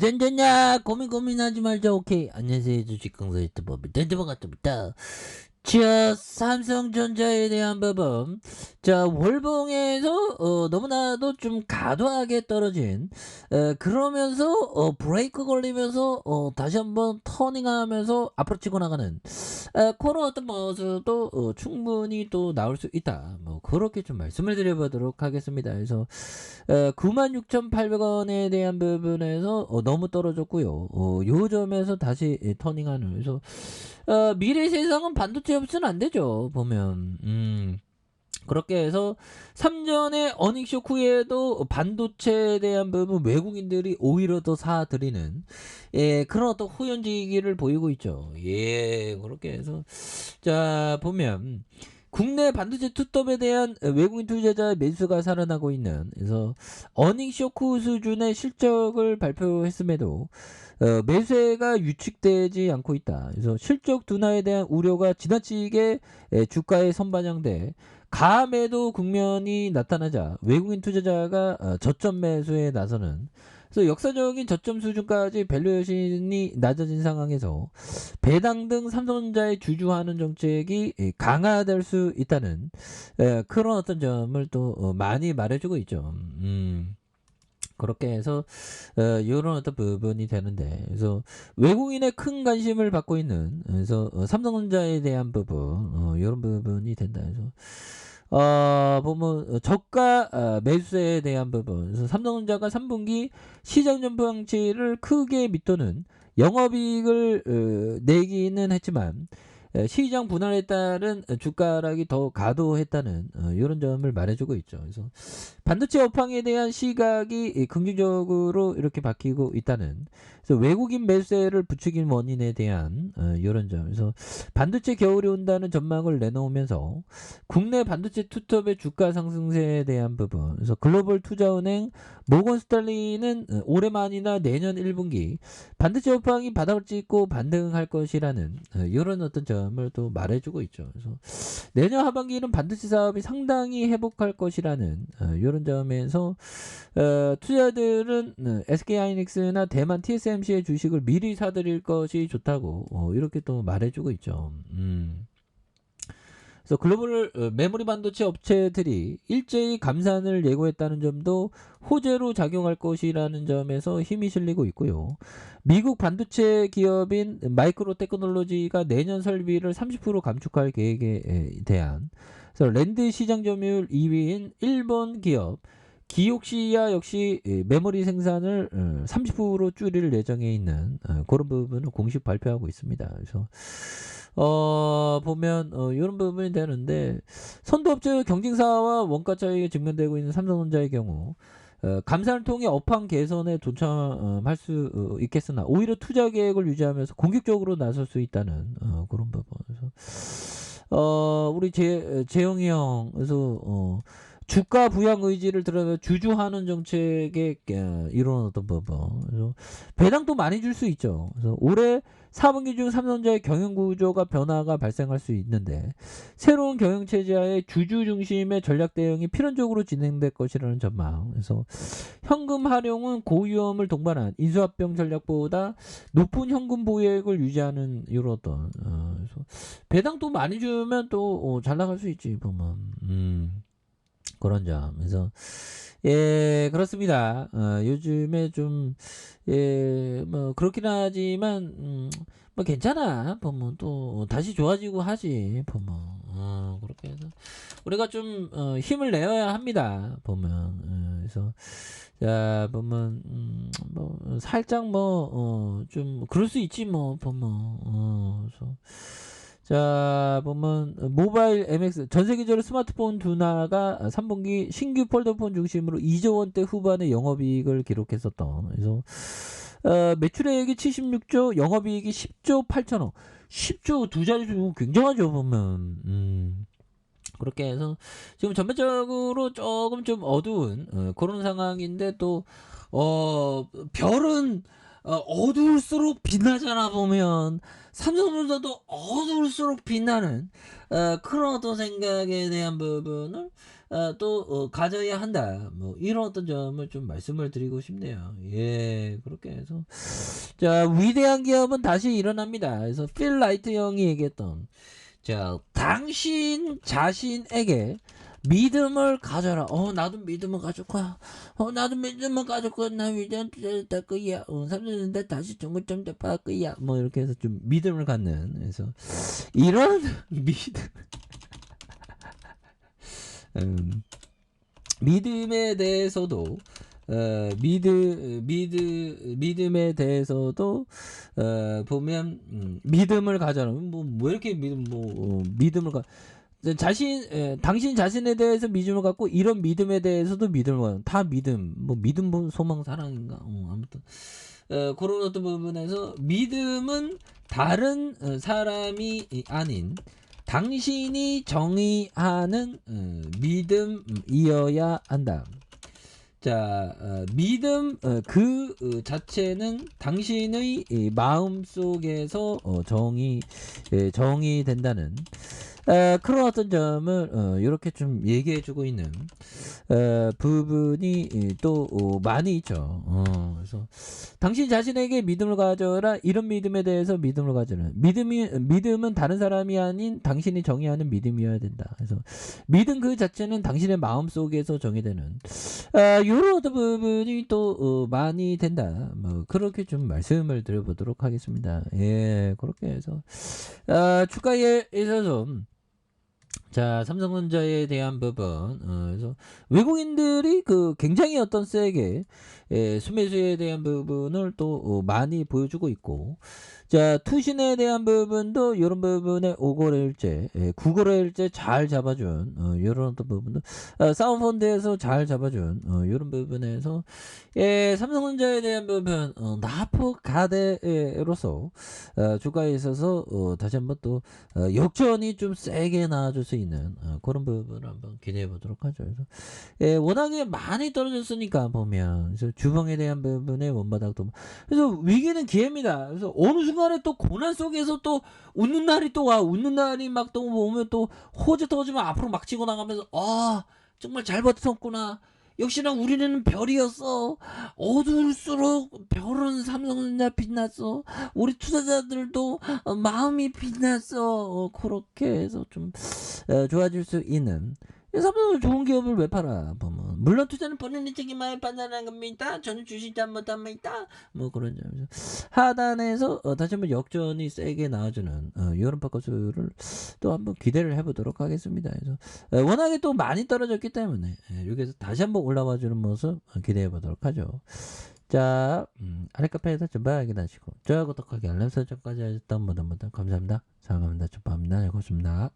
부전됐냐? 고민하지 말자. 오케이. 안녕하세요. 주식 강사 유튜버 덴드버 같습니다. 자, 삼성전자에 대한 부분. 자, 월봉에서 너무나도 좀 과도하게 떨어진 그러면서 브레이크 걸리면서 다시 한번 터닝하면서 앞으로 치고 나가는 그런 어떤 모습도 충분히 또 나올 수 있다. 뭐 그렇게 좀 말씀을 드려보도록 하겠습니다. 그래서 96,800원에 대한 부분에서 너무 떨어졌고요. 요 점에서 다시 터닝하는. 그래서 미래 세상은 반도체 없으면 안 되죠. 보면. 그렇게 해서 3전의 어닝쇼 후에도 반도체에 대한 부분 외국인들이 오히려 더 사들이는 그런 어떤 호연지기를 보이고 있죠. 그렇게 해서 자 보면 국내 반도체 투톱에 대한 외국인 투자자의 매수가 살아나고 있는, 그래서 어닝 쇼크 수준의 실적을 발표했음에도 매수가 유축되지 않고 있다. 그래서 실적 둔화에 대한 우려가 지나치게 주가에 선반영돼 가매도 국면이 나타나자 외국인 투자자가 저점 매수에 나서는, 그래서 역사적인 저점 수준까지 밸류에이션이 낮아진 상황에서 배당 등 삼성전자의 주주하는 정책이 강화될 수 있다는 그런 어떤 점을 또 많이 말해주고 있죠. 그렇게 해서 이런 어떤 부분이 되는데, 그래서 외국인의 큰 관심을 받고 있는, 그래서 삼성전자에 대한 부분 이런 부분이 된다. 그래서 보면 저가 매수에 대한 부분, 그래서 삼성전자가 3분기 시장 전망치를 크게 밑도는 영업이익을 내기는 했지만 시장 분할에 따른 주가락이 더 과도했다는 이런 점을 말해주고 있죠. 그래서 반도체 업황에 대한 시각이 긍정적으로 이렇게 바뀌고 있다는, 그래서 외국인 매수세를 부추긴 원인에 대한 이런 점. 그래서 반도체 겨울이 온다는 전망을 내놓으면서 국내 반도체 투톱의 주가 상승세에 대한 부분, 그래서 글로벌 투자은행 모건 스탠리는 올해만이나 내년 1분기 반도체 업황이 바닥을 찍고 반등할 것이라는 이런 어떤 점을 또 말해주고 있죠. 그래서 내년 하반기는 반도체 사업이 상당히 회복할 것이라는 이런 점에서 투자들은 SK하이닉스나 대만 TSMC의 주식을 미리 사들일 것이 좋다고 이렇게 또 말해주고 있죠. 그래서 글로벌 메모리 반도체 업체들이 일제히 감산을 예고했다는 점도 호재로 작용할 것이라는 점에서 힘이 실리고 있고요. 미국 반도체 기업인 마이크로 테크놀로지가 내년 설비를 30% 감축할 계획에 대한, 그래서 랜드 시장 점유율 2위인 일본 기업 기옥시야 역시 메모리 생산을 30% 줄일 예정에 있는 그런 부분을 공식 발표하고 있습니다. 그래서 보면 이런 부분이 되는데, 선도업체 경쟁사와 원가 차이가 직면되고 있는 삼성전자의 경우 감산을 통해 업황 개선에 도참할 수 있겠으나 오히려 투자 계획을 유지하면서 공격적으로 나설 수 있다는 그런 부분. 그래서 우리 재영이 형, 그래서 주가 부양 의지를 드러내며 주주하는 정책의 이런 어떤 부분. 그래서 배당도 많이 줄 수 있죠. 그래서 올해 4분기 중 삼성전자의 경영 구조가 변화가 발생할 수 있는데, 새로운 경영 체제하에 주주 중심의 전략 대응이 필연적으로 진행될 것이라는 전망. 그래서 현금 활용은 고위험을 동반한 인수합병 전략보다 높은 현금 보유액을 유지하는 이런 어떤 그래서 배당도 많이 주면 또 잘 나갈 수 있지 보면. 그런 점. 그래서 그렇습니다. 요즘에 좀 뭐 그렇긴 하지만 뭐 괜찮아. 보면 또 다시 좋아지고 하지. 보면 그렇게 해서 우리가 좀 힘을 내어야 합니다. 보면 그래서 자 보면 뭐 살짝 뭐 좀 그럴 수 있지 뭐 보면 그래서 자 보면 모바일 MX 전 세계적으로 스마트폰 둔화가 3분기 신규 폴더폰 중심으로 2조 원대 후반의 영업이익을 기록했었던, 그래서 매출액이 76조, 영업이익이 10조 8천억, 10조 두 자릿수 굉장하죠 보면. 그렇게 해서 지금 전반적으로 조금 좀 어두운 그런 상황인데, 또 별은 어두울수록 빛나잖아 보면. 삼성전자도 어두울수록 빛나는 그런 어떤 생각에 대한 부분을 가져야 한다. 뭐 이런 어떤 점을 좀 말씀을 드리고 싶네요. 예, 그렇게 해서 자, 위대한 기업은 다시 일어납니다. 그래서 필 라이트 형이 얘기했던 자, 당신 자신에게 믿음을 가져라. 나도 믿음을 가질 거야. 나도 믿음을 가질 거야. 나 위대한 투자를 될 거야. 3년 내 다시 정글점 잡을 거야. 뭐 이렇게 해서 좀 믿음을 갖는. 그래서 이런 믿음. 믿음에 대해서도 믿음에 대해서도 보면 믿음을 가져라. 뭐 이렇게 믿음을 당신 자신에 대해서 믿음을 갖고 이런 믿음에 대해서도 믿음을 갖고 다 믿음 뭐 믿음 소망 사랑인가 아무튼 그런 어떤 부분에서 믿음은 다른 사람이 아닌 당신이 정의하는 믿음이어야 한다. 자, 믿음 그 자체는 당신의 마음 속에서 정의된다는 그런 어떤 점을 이렇게 좀 얘기해주고 있는 부분이 또 많이 있죠. 그래서 당신 자신에게 믿음을 가져라. 이런 믿음에 대해서 믿음을 가져라. 믿음은 다른 사람이 아닌 당신이 정의하는 믿음이어야 된다. 그래서 믿음 그 자체는 당신의 마음 속에서 정의되는 이런 어떤 부분이 또 많이 된다. 뭐 그렇게 좀 말씀을 드려보도록 하겠습니다. 예, 그렇게 해서 주가에 있어서 자, 삼성전자에 대한 부분, 그래서 외국인들이 굉장히 어떤 세게, 수매수에 대한 부분을 또 많이 보여주고 있고, 자, 투신에 대한 부분도 이런 부분에 5거래일제, 9거래일제 잘 잡아준, 이런 어떤 부분도, 사운펀드에서 잘 잡아준, 이런 부분에서, 삼성전자에 대한 부분, 나포 가대로서, 주가에 있어서, 다시 한번 또, 역전이 좀 세게 나와줄 수 있는, 그런 부분을 한번 기대해 보도록 하죠. 그래서, 워낙에 많이 떨어졌으니까 보면, 그래서 주봉에 대한 부분에 원바닥도, 그래서 위기는 기회입니다. 그래서 어느 순간에 또 고난 속에서 또 웃는 날이 또 와. 웃는 날이 막 또 오면 또 호재 터지면 앞으로 막 치고 나가면서 정말 잘 버텼구나. 역시나 우리는 별이었어. 어두울수록 별은 삼성전자 빛났어. 우리 투자자들도 마음이 빛났어. 그렇게 해서 좀 좋아질 수 있는 삼성은 좋은 기업을 왜 팔아? 보면 물론 투자는 본인의 책임을 판단하는 겁니다. 저는 주식 잘못합니다. 뭐 그런 점에서 하단에서 다시 한번 역전이 세게 나와주는 이런 바꿔수를 또 한번 기대를 해보도록 하겠습니다. 그래서 워낙에 또 많이 떨어졌기 때문에 여기서 다시 한번 올라와주는 모습 기대해보도록 하죠. 자, 아래 카페에서 전방 확인하시고 좋아요, 구독하기, 알람 설정까지 하셨던 분들 감사합니다. 사랑합니다. 축하합니다. 고맙습니다.